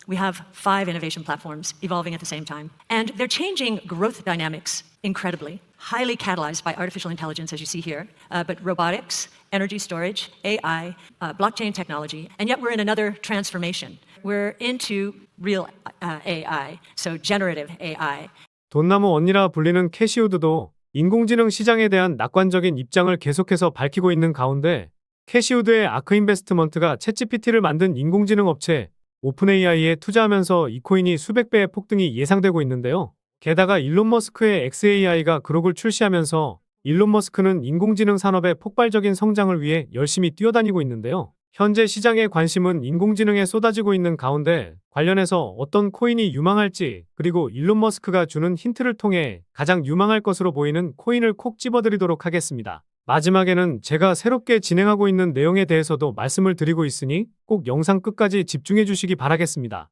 We have 5 innovation platforms evolving at the same time. And they're changing growth dynamics incredibly, highly catalyzed by artificial intelligence, as you see here, but robotics, energy storage, AI, blockchain technology, and yet we're in another transformation. We're into real AI, so generative AI. 돈나무 언니라 불리는 캐시우드도 인공지능 시장에 대한 낙관적인 입장을 계속해서 밝히고 있는 가운데 캐시우드의 아크인베스트먼트가 챗GPT를 만든 인공지능 업체 오픈AI에 투자하면서 이 코인이 수백 배의 폭등이 예상되고 있는데요. 게다가 일론 머스크의 xAI가 그록을 출시하면서 일론 머스크는 인공지능 산업의 폭발적인 성장을 위해 열심히 뛰어다니고 있는데요. 현재 시장의 관심은 인공지능에 쏟아지고 있는 가운데 관련해서 어떤 코인이 유망할지 그리고 일론 머스크가 주는 힌트를 통해 가장 유망할 것으로 보이는 코인을 콕 집어드리도록 하겠습니다. 마지막에는 제가 새롭게 진행하고 있는 내용에 대해서도 말씀을 드리고 있으니 꼭 영상 끝까지 집중해 주시기 바라겠습니다.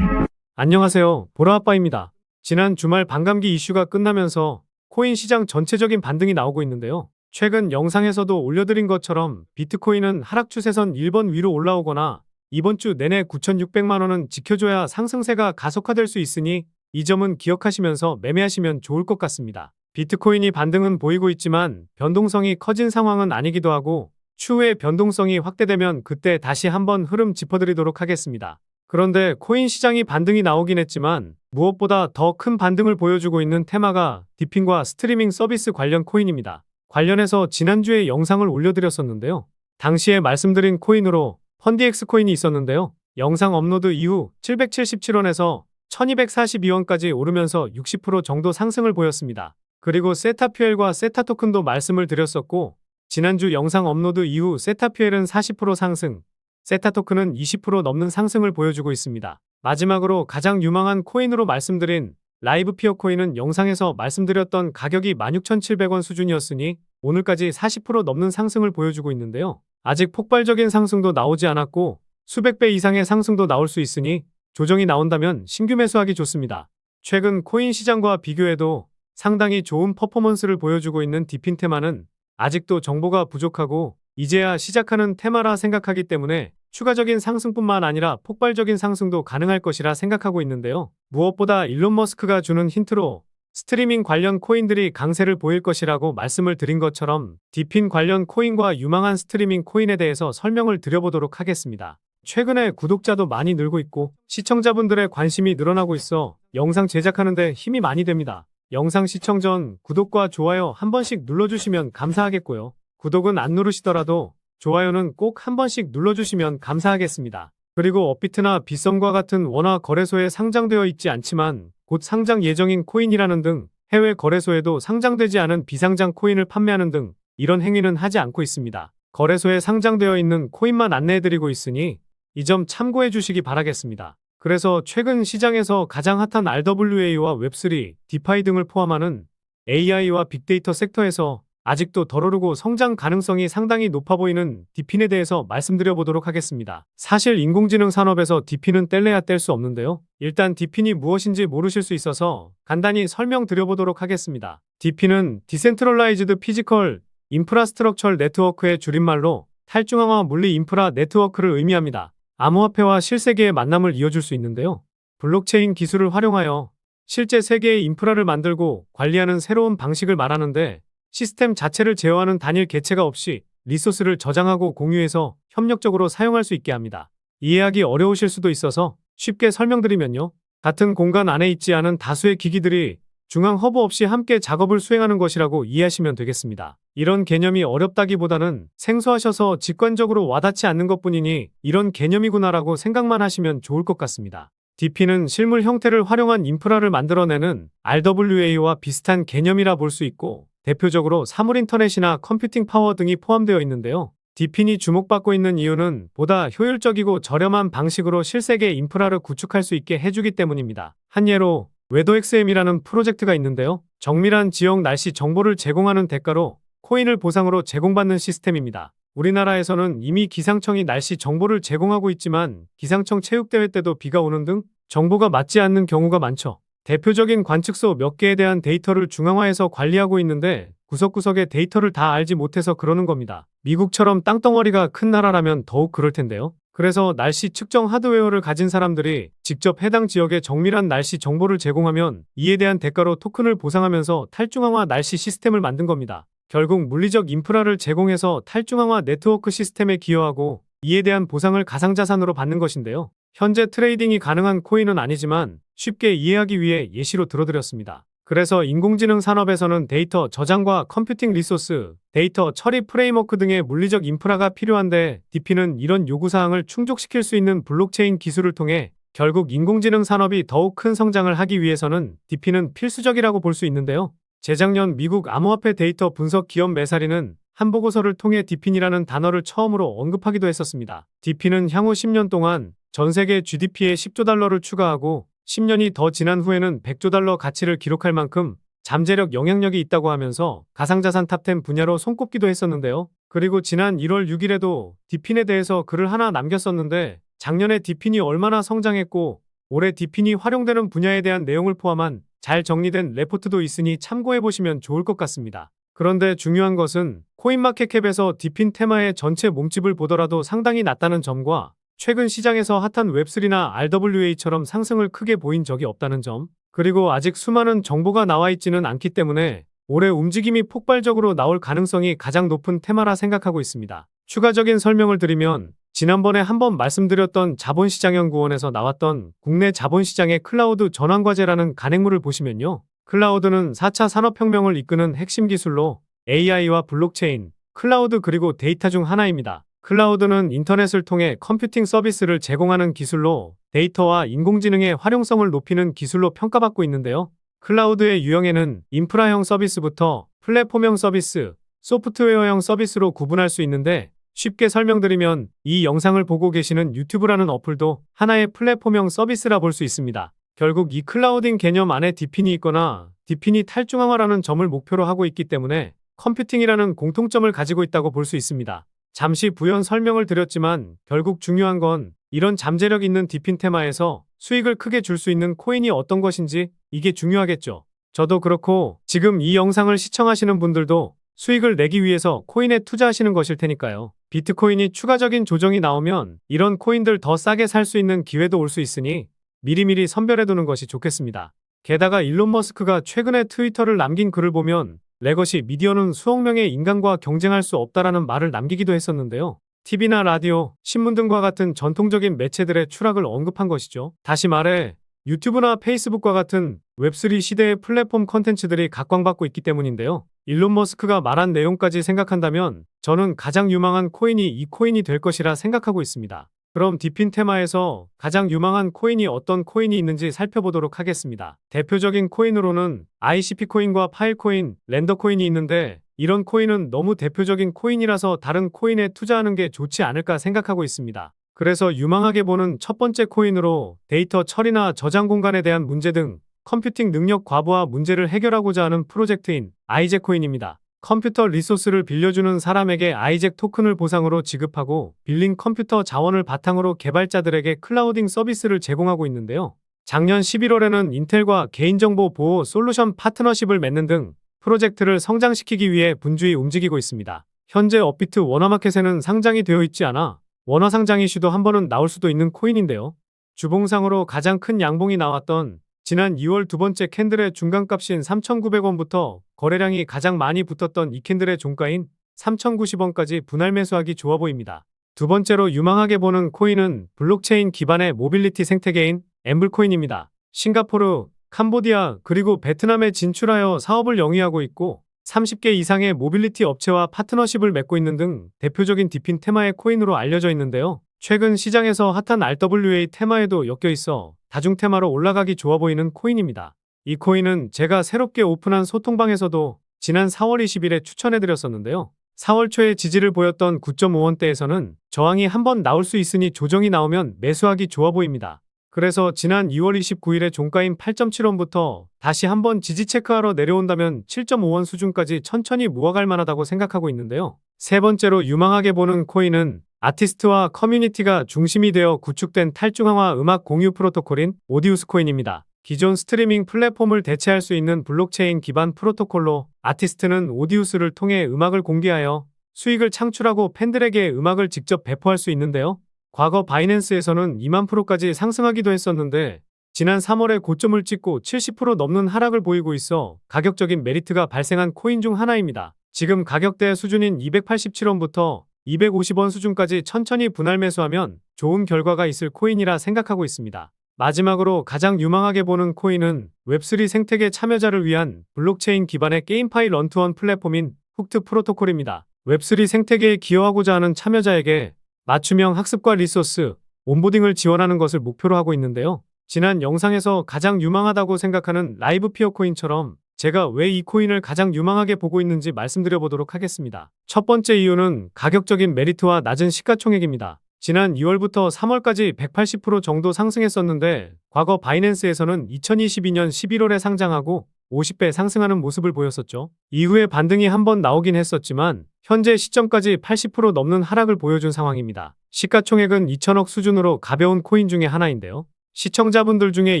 안녕하세요, 보라아빠입니다. 지난 주말 반감기 이슈가 끝나면서 코인 시장 전체적인 반등이 나오고 있는데요. 최근 영상에서도 올려드린 것처럼 비트코인은 하락 추세선 1번 위로 올라오거나 이번 주 내내 9,600만 원은 지켜줘야 상승세가 가속화될 수 있으니 이 점은 기억하시면서 매매하시면 좋을 것 같습니다. 비트코인이 반등은 보이고 있지만 변동성이 커진 상황은 아니기도 하고 추후에 변동성이 확대되면 그때 다시 한번 흐름 짚어드리도록 하겠습니다. 그런데 코인 시장이 반등이 나오긴 했지만 무엇보다 더 큰 반등을 보여주고 있는 테마가 디핀과 스트리밍 서비스 관련 코인입니다. 관련해서 지난주에 영상을 올려드렸었는데요. 당시에 말씀드린 코인으로 펀디엑스 코인이 있었는데요. 영상 업로드 이후 777원에서 1242원까지 오르면서 60% 정도 상승을 보였습니다. 그리고 세타퓨엘과 세타토큰도 말씀을 드렸었고 지난주 영상 업로드 이후 세타퓨엘은 40% 상승, 세타토큰은 20% 넘는 상승을 보여주고 있습니다. 마지막으로 가장 유망한 코인으로 말씀드린 라이브피어 코인은 영상에서 말씀드렸던 가격이 16,700원 수준이었으니 오늘까지 40% 넘는 상승을 보여주고 있는데요. 아직 폭발적인 상승도 나오지 않았고 수백 배 이상의 상승도 나올 수 있으니 조정이 나온다면 신규 매수하기 좋습니다. 최근 코인 시장과 비교해도 상당히 좋은 퍼포먼스를 보여주고 있는 디핀 테마는 아직도 정보가 부족하고 이제야 시작하는 테마라 생각하기 때문에 추가적인 상승뿐만 아니라 폭발적인 상승도 가능할 것이라 생각하고 있는데요. 무엇보다 일론 머스크가 주는 힌트로 스트리밍 관련 코인들이 강세를 보일 것이라고 말씀을 드린 것처럼 디핀 관련 코인과 유망한 스트리밍 코인에 대해서 설명을 드려보도록 하겠습니다. 최근에 구독자도 많이 늘고 있고 시청자분들의 관심이 늘어나고 있어 영상 제작하는 데 힘이 많이 됩니다. 영상 시청 전 구독과 좋아요 한 번씩 눌러주시면 감사하겠고요. 구독은 안 누르시더라도 좋아요는 꼭 한 번씩 눌러주시면 감사하겠습니다. 그리고 업비트나 빗썸과 같은 원화 거래소에 상장되어 있지 않지만 곧 상장 예정인 코인이라는 등 해외 거래소에도 상장되지 않은 비상장 코인을 판매하는 등 이런 행위는 하지 않고 있습니다. 거래소에 상장되어 있는 코인만 안내해드리고 있으니 이 점 참고해 주시기 바라겠습니다. 그래서 최근 시장에서 가장 핫한 RWA와 웹3, 디파이 등을 포함하는 AI와 빅데이터 섹터에서 아직도 덜 오르고 성장 가능성이 상당히 높아 보이는 디핀에 대해서 말씀드려 보도록 하겠습니다. 사실 인공지능 산업에서 디핀은 뗄래야 뗄 수 없는데요. 일단 디핀이 무엇인지 모르실 수 있어서 간단히 설명드려 보도록 하겠습니다. 디핀은 디센트럴라이즈드 피지컬 인프라스트럭처 네트워크의 줄임말로 탈중앙화 물리 인프라 네트워크를 의미합니다. 암호화폐와 실세계의 만남을 이어줄 수 있는데요. 블록체인 기술을 활용하여 실제 세계의 인프라를 만들고 관리하는 새로운 방식을 말하는데 시스템 자체를 제어하는 단일 개체가 없이 리소스를 저장하고 공유해서 협력적으로 사용할 수 있게 합니다. 이해하기 어려우실 수도 있어서 쉽게 설명드리면요. 같은 공간 안에 있지 않은 다수의 기기들이 중앙 허브 없이 함께 작업을 수행하는 것이라고 이해하시면 되겠습니다. 이런 개념이 어렵다기보다는 생소하셔서 직관적으로 와닿지 않는 것뿐이니 이런 개념이구나라고 생각만 하시면 좋을 것 같습니다. 디핀은 실물 형태를 활용한 인프라를 만들어내는 RWA와 비슷한 개념이라 볼 수 있고 대표적으로 사물인터넷이나 컴퓨팅 파워 등이 포함되어 있는데요. 디핀이 주목받고 있는 이유는 보다 효율적이고 저렴한 방식으로 실세계 인프라를 구축할 수 있게 해주기 때문입니다. 한 예로 웨더XM이라는 프로젝트가 있는데요. 정밀한 지역 날씨 정보를 제공하는 대가로 코인을 보상으로 제공받는 시스템입니다. 우리나라에서는 이미 기상청이 날씨 정보를 제공하고 있지만 기상청 체육대회 때도 비가 오는 등 정보가 맞지 않는 경우가 많죠. 대표적인 관측소 몇 개에 대한 데이터를 중앙화해서 관리하고 있는데 구석구석의 데이터를 다 알지 못해서 그러는 겁니다. 미국처럼 땅덩어리가 큰 나라라면 더욱 그럴 텐데요. 그래서 날씨 측정 하드웨어를 가진 사람들이 직접 해당 지역의 정밀한 날씨 정보를 제공하면 이에 대한 대가로 토큰을 보상하면서 탈중앙화 날씨 시스템을 만든 겁니다. 결국 물리적 인프라를 제공해서 탈중앙화 네트워크 시스템에 기여하고 이에 대한 보상을 가상자산으로 받는 것인데요. 현재 트레이딩이 가능한 코인은 아니지만 쉽게 이해하기 위해 예시로 들어드렸습니다. 그래서 인공지능 산업에서는 데이터 저장과 컴퓨팅 리소스, 데이터 처리 프레임워크 등의 물리적 인프라가 필요한데 DP는 이런 요구사항을 충족시킬 수 있는 블록체인 기술을 통해 결국 인공지능 산업이 더욱 큰 성장을 하기 위해서는 DP는 필수적이라고 볼 수 있는데요. 재작년 미국 암호화폐 데이터 분석 기업 메사리는 한 보고서를 통해 DP이라는 단어를 처음으로 언급하기도 했었습니다. DP는 향후 10년 동안 전 세계 GDP에 10조 달러를 추가하고 10년이 더 지난 후에는 100조 달러 가치를 기록할 만큼 잠재력 영향력이 있다고 하면서 가상자산 탑10 분야로 손꼽기도 했었는데요. 그리고 지난 1월 6일에도 DP인에 대해서 글을 하나 남겼었는데 작년에 DP인이 얼마나 성장했고 올해 DP인이 활용되는 분야에 대한 내용을 포함한 잘 정리된 레포트도 있으니 참고해보시면 좋을 것 같습니다. 그런데 중요한 것은 코인마켓캡에서 DP인 테마의 전체 몸집을 보더라도 상당히 낮다는 점과 최근 시장에서 핫한 웹3나 RWA처럼 상승을 크게 보인 적이 없다는 점, 그리고 아직 수많은 정보가 나와 있지는 않기 때문에 올해 움직임이 폭발적으로 나올 가능성이 가장 높은 테마라 생각하고 있습니다. 추가적인 설명을 드리면 지난번에 한번 말씀드렸던 자본시장연구원에서 나왔던 국내 자본시장의 클라우드 전환과제라는 간행물을 보시면요. 클라우드는 4차 산업혁명을 이끄는 핵심 기술로 AI와 블록체인, 클라우드 그리고 데이터 중 하나입니다. 클라우드는 인터넷을 통해 컴퓨팅 서비스를 제공하는 기술로 데이터와 인공지능의 활용성을 높이는 기술로 평가받고 있는데요. 클라우드의 유형에는 인프라형 서비스부터 플랫폼형 서비스, 소프트웨어형 서비스로 구분할 수 있는데 쉽게 설명드리면 이 영상을 보고 계시는 유튜브라는 어플도 하나의 플랫폼형 서비스라 볼 수 있습니다. 결국 이 클라우딩 개념 안에 DP인이 있거나 DP인이 탈중앙화라는 점을 목표로 하고 있기 때문에 컴퓨팅이라는 공통점을 가지고 있다고 볼 수 있습니다. 잠시 부연 설명을 드렸지만 결국 중요한 건 이런 잠재력 있는 DP인 테마에서 수익을 크게 줄 수 있는 코인이 어떤 것인지 이게 중요하겠죠. 저도 그렇고 지금 이 영상을 시청하시는 분들도 수익을 내기 위해서 코인에 투자하시는 것일 테니까요. 비트코인이 추가적인 조정이 나오면 이런 코인들 더 싸게 살 수 있는 기회도 올 수 있으니 미리미리 선별해두는 것이 좋겠습니다. 게다가 일론 머스크가 최근에 트위터를 남긴 글을 보면 레거시 미디어는 수억 명의 인간과 경쟁할 수 없다라는 말을 남기기도 했었는데요. TV나 라디오, 신문 등과 같은 전통적인 매체들의 추락을 언급한 것이죠. 다시 말해 유튜브나 페이스북과 같은 웹3 시대의 플랫폼 컨텐츠들이 각광받고 있기 때문인데요. 일론 머스크가 말한 내용까지 생각한다면 저는 가장 유망한 코인이 이 코인이 될 것이라 생각하고 있습니다. 그럼 DP인 테마에서 가장 유망한 코인이 어떤 코인이 있는지 살펴보도록 하겠습니다. 대표적인 코인으로는 ICP 코인과 파일 코인, 렌더 코인이 있는데 이런 코인은 너무 대표적인 코인이라서 다른 코인에 투자하는 게 좋지 않을까 생각하고 있습니다. 그래서 유망하게 보는 첫 번째 코인으로 데이터 처리나 저장 공간에 대한 문제 등 컴퓨팅 능력 과부하 문제를 해결하고자 하는 프로젝트인 아이잭 코인입니다. 컴퓨터 리소스를 빌려주는 사람에게 아이잭 토큰을 보상으로 지급하고 빌린 컴퓨터 자원을 바탕으로 개발자들에게 클라우딩 서비스를 제공하고 있는데요. 작년 11월에는 인텔과 개인정보 보호 솔루션 파트너십을 맺는 등 프로젝트를 성장시키기 위해 분주히 움직이고 있습니다. 현재 업비트 원화마켓에는 상장이 되어 있지 않아 원화 상장 이슈도 한 번은 나올 수도 있는 코인인데요. 주봉상으로 가장 큰 양봉이 나왔던 지난 2월 두 번째 캔들의 중간값인 3,900원부터 거래량이 가장 많이 붙었던 이 캔들의 종가인 3,090원까지 분할 매수하기 좋아 보입니다. 두 번째로 유망하게 보는 코인은 블록체인 기반의 모빌리티 생태계인 엠블코인입니다. 싱가포르, 캄보디아 그리고 베트남에 진출하여 사업을 영위하고 있고 30개 이상의 모빌리티 업체와 파트너십을 맺고 있는 등 대표적인 DP인 테마의 코인으로 알려져 있는데요. 최근 시장에서 핫한 RWA 테마에도 엮여 있어 다중 테마로 올라가기 좋아 보이는 코인입니다. 이 코인은 제가 새롭게 오픈한 소통방에서도 지난 4월 20일에 추천해드렸었는데요. 4월 초에 지지를 보였던 9.5원대에서는 저항이 한번 나올 수 있으니 조정이 나오면 매수하기 좋아 보입니다. 그래서 지난 2월 29일에 종가인 8.7원부터 다시 한번 지지 체크하러 내려온다면 7.5원 수준까지 천천히 모아갈 만하다고 생각하고 있는데요. 세 번째로 유망하게 보는 코인은 아티스트와 커뮤니티가 중심이 되어 구축된 탈중앙화 음악 공유 프로토콜인 오디우스 코인입니다. 기존 스트리밍 플랫폼을 대체할 수 있는 블록체인 기반 프로토콜로 아티스트는 오디우스를 통해 음악을 공개하여 수익을 창출하고 팬들에게 음악을 직접 배포할 수 있는데요. 과거 바이낸스에서는 2만 프로까지 상승하기도 했었는데 지난 3월에 고점을 찍고 70% 넘는 하락을 보이고 있어 가격적인 메리트가 발생한 코인 중 하나입니다. 지금 가격대 수준인 287원부터 250원 수준까지 천천히 분할 매수하면 좋은 결과가 있을 코인이라 생각하고 있습니다. 마지막으로 가장 유망하게 보는 코인은 웹3 생태계 참여자를 위한 블록체인 기반의 게임파이 런투원 플랫폼인 훅트 프로토콜입니다. 웹3 생태계에 기여하고자 하는 참여자에게 맞춤형 학습과 리소스, 온보딩을 지원하는 것을 목표로 하고 있는데요. 지난 영상에서 가장 유망하다고 생각하는 라이브 피어 코인처럼 제가 왜 이 코인을 가장 유망하게 보고 있는지 말씀드려 보도록 하겠습니다. 첫 번째 이유는 가격적인 메리트와 낮은 시가총액입니다. 지난 2월부터 3월까지 180% 정도 상승했었는데 과거 바이낸스에서는 2022년 11월에 상장하고 50배 상승하는 모습을 보였었죠. 이후에 반등이 한번 나오긴 했었지만 현재 시점까지 80% 넘는 하락을 보여준 상황입니다. 시가총액은 2천억 수준으로 가벼운 코인 중에 하나인데요. 시청자분들 중에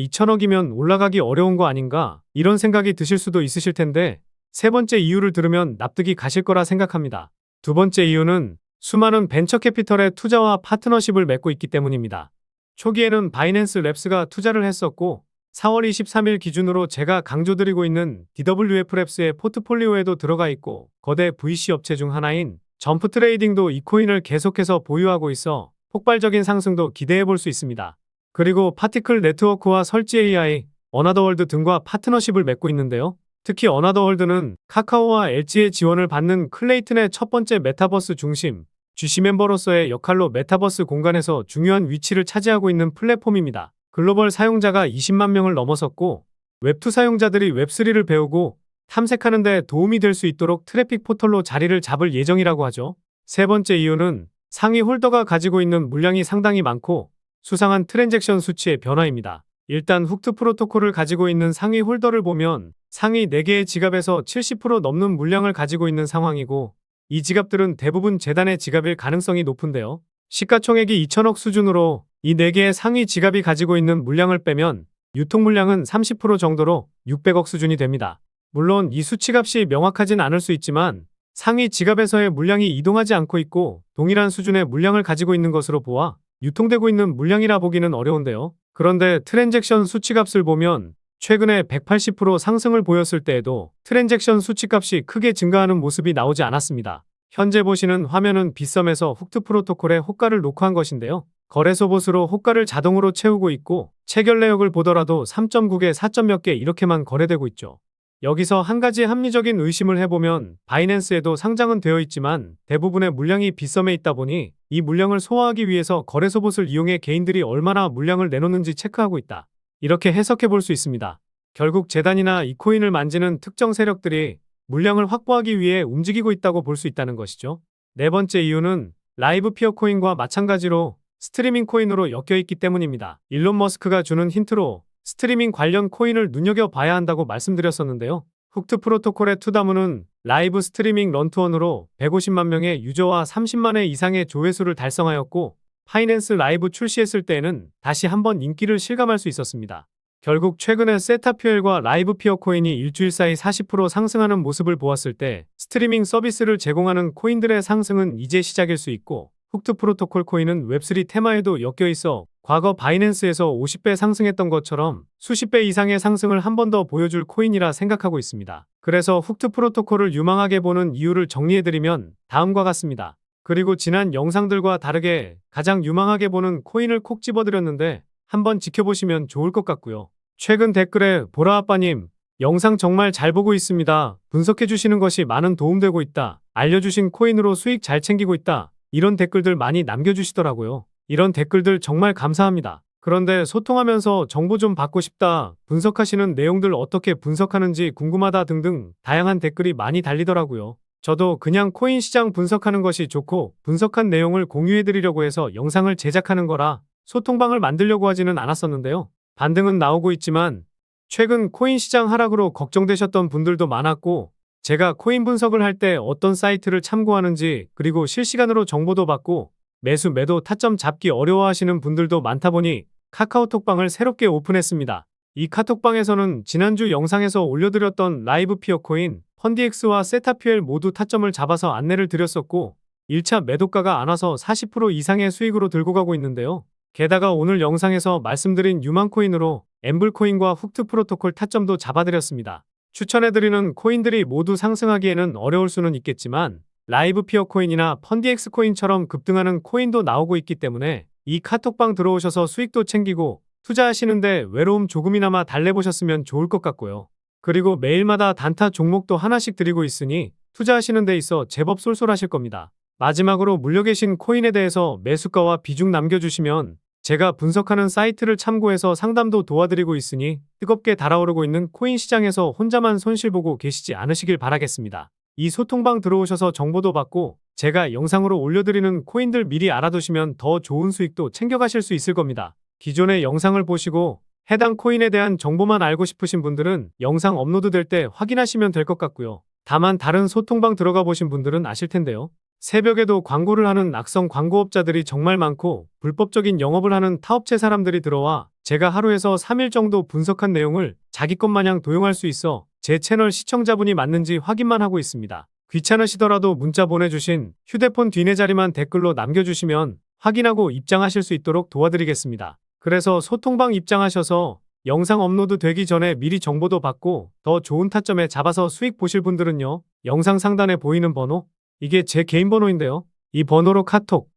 2천억이면 올라가기 어려운 거 아닌가 이런 생각이 드실 수도 있으실 텐데 세 번째 이유를 들으면 납득이 가실 거라 생각합니다. 두 번째 이유는 수많은 벤처 캐피털의 투자와 파트너십을 맺고 있기 때문입니다. 초기에는 바이낸스 랩스가 투자를 했었고 4월 23일 기준으로 제가 강조드리고 있는 DWF 랩스의 포트폴리오에도 들어가 있고 거대 VC 업체 중 하나인 점프 트레이딩도 이 코인을 계속해서 보유하고 있어 폭발적인 상승도 기대해 볼 수 있습니다. 그리고 파티클 네트워크와 설지 AI, 어나더월드 등과 파트너십을 맺고 있는데요. 특히 어나더월드는 카카오와 LG의 지원을 받는 클레이튼의 첫 번째 메타버스 중심, GC 멤버로서의 역할로 메타버스 공간에서 중요한 위치를 차지하고 있는 플랫폼입니다. 글로벌 사용자가 20만 명을 넘어섰고 웹2 사용자들이 웹3를 배우고 탐색하는 데 도움이 될 수 있도록 트래픽 포털로 자리를 잡을 예정이라고 하죠. 세 번째 이유는 상위 홀더가 가지고 있는 물량이 상당히 많고 수상한 트랜잭션 수치의 변화입니다. 일단 훅트 프로토콜을 가지고 있는 상위 홀더를 보면 상위 4개의 지갑에서 70% 넘는 물량을 가지고 있는 상황이고 이 지갑들은 대부분 재단의 지갑일 가능성이 높은데요. 시가총액이 2천억 수준으로 이 4개의 상위 지갑이 가지고 있는 물량을 빼면 유통 물량은 30% 정도로 600억 수준이 됩니다. 물론 이 수치값이 명확하진 않을 수 있지만 상위 지갑에서의 물량이 이동하지 않고 있고 동일한 수준의 물량을 가지고 있는 것으로 보아 유통되고 있는 물량이라 보기는 어려운데요. 그런데 트랜잭션 수치값을 보면 최근에 180% 상승을 보였을 때에도 트랜잭션 수치값이 크게 증가하는 모습이 나오지 않았습니다. 현재 보시는 화면은 빗썸에서 훅트 프로토콜의 호가를 녹화한 것인데요. 거래소 봇으로 호가를 자동으로 채우고 있고 체결 내역을 보더라도 3.9개, 4점 몇 개 이렇게만 거래되고 있죠. 여기서 한 가지 합리적인 의심을 해보면 바이낸스에도 상장은 되어 있지만 대부분의 물량이 빗썸에 있다 보니 이 물량을 소화하기 위해서 거래소 봇을 이용해 개인들이 얼마나 물량을 내놓는지 체크하고 있다. 이렇게 해석해 볼 수 있습니다. 결국 재단이나 이 코인을 만지는 특정 세력들이 물량을 확보하기 위해 움직이고 있다고 볼 수 있다는 것이죠. 네 번째 이유는 라이브 피어 코인과 마찬가지로 스트리밍 코인으로 엮여 있기 때문입니다. 일론 머스크가 주는 힌트로 스트리밍 관련 코인을 눈여겨봐야 한다고 말씀드렸었는데요. 훅트 프로토콜의 투다문은 라이브 스트리밍 런투원으로 150만 명의 유저와 30만 회 이상의 조회수를 달성하였고 파이낸스 라이브 출시했을 때에는 다시 한번 인기를 실감할 수 있었습니다. 결국 최근에 세타퓨엘과 라이브 피어 코인이 일주일 사이 40% 상승하는 모습을 보았을 때 스트리밍 서비스를 제공하는 코인들의 상승은 이제 시작일 수 있고 훅트 프로토콜 코인은 웹3 테마에도 엮여 있어 과거 바이낸스에서 50배 상승했던 것처럼 수십 배 이상의 상승을 한 번 더 보여줄 코인이라 생각하고 있습니다. 그래서 훅트 프로토콜을 유망하게 보는 이유를 정리해드리면 다음과 같습니다. 그리고 지난 영상들과 다르게 가장 유망하게 보는 코인을 콕 집어드렸는데 한번 지켜보시면 좋을 것 같고요. 최근 댓글에 보라아빠님 영상 정말 잘 보고 있습니다. 분석해주시는 것이 많은 도움되고 있다. 알려주신 코인으로 수익 잘 챙기고 있다. 이런 댓글들 많이 남겨주시더라고요. 이런 댓글들 정말 감사합니다. 그런데 소통하면서 정보 좀 받고 싶다. 분석하시는 내용들 어떻게 분석하는지 궁금하다 등등 다양한 댓글이 많이 달리더라고요. 저도 그냥 코인 시장 분석하는 것이 좋고 분석한 내용을 공유해드리려고 해서 영상을 제작하는 거라 소통방을 만들려고 하지는 않았었는데요. 반등은 나오고 있지만 최근 코인 시장 하락으로 걱정되셨던 분들도 많았고 제가 코인 분석을 할 때 어떤 사이트를 참고하는지 그리고 실시간으로 정보도 받고 매수 매도 타점 잡기 어려워하시는 분들도 많다 보니 카카오톡방을 새롭게 오픈했습니다. 이 카톡방에서는 지난주 영상에서 올려드렸던 라이브 피어코인, 펀디엑스와 세타퓨엘 모두 타점을 잡아서 안내를 드렸었고 1차 매도가가 안 와서 40% 이상의 수익으로 들고 가고 있는데요. 게다가 오늘 영상에서 말씀드린 유망코인으로 엠블코인과 훅트 프로토콜 타점도 잡아드렸습니다. 추천해드리는 코인들이 모두 상승하기에는 어려울 수는 있겠지만 라이브 피어코인이나 펀디엑스 코인처럼 급등하는 코인도 나오고 있기 때문에 이 카톡방 들어오셔서 수익도 챙기고 투자하시는데 외로움 조금이나마 달래보셨으면 좋을 것 같고요. 그리고 매일마다 단타 종목도 하나씩 드리고 있으니 투자하시는 데 있어 제법 쏠쏠하실 겁니다. 마지막으로 물려 계신 코인에 대해서 매수가와 비중 남겨주시면 제가 분석하는 사이트를 참고해서 상담도 도와드리고 있으니 뜨겁게 달아오르고 있는 코인 시장에서 혼자만 손실 보고 계시지 않으시길 바라겠습니다. 이 소통방 들어오셔서 정보도 받고 제가 영상으로 올려드리는 코인들 미리 알아두시면 더 좋은 수익도 챙겨가실 수 있을 겁니다. 기존의 영상을 보시고 해당 코인에 대한 정보만 알고 싶으신 분들은 영상 업로드될 때 확인하시면 될 것 같고요. 다만 다른 소통방 들어가 보신 분들은 아실 텐데요. 새벽에도 광고를 하는 악성 광고업자들이 정말 많고 불법적인 영업을 하는 타업체 사람들이 들어와 제가 하루에서 3일 정도 분석한 내용을 자기 것 마냥 도용할 수 있어 제 채널 시청자분이 맞는지 확인만 하고 있습니다. 귀찮으시더라도 문자 보내주신 휴대폰 뒷내 자리만 댓글로 남겨주시면 확인하고 입장하실 수 있도록 도와드리겠습니다. 그래서 소통방 입장하셔서 영상 업로드 되기 전에 미리 정보도 받고 더 좋은 타점에 잡아서 수익 보실 분들은요. 영상 상단에 보이는 번호, 이게 제 개인 번호인데요. 이 번호로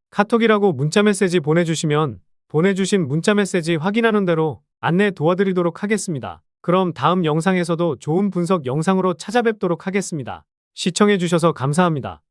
카톡이라고 문자 메시지 보내주시면 보내주신 문자 메시지 확인하는 대로 안내 도와드리도록 하겠습니다. 그럼 다음 영상에서도 좋은 분석 영상으로 찾아뵙도록 하겠습니다. 시청해주셔서 감사합니다.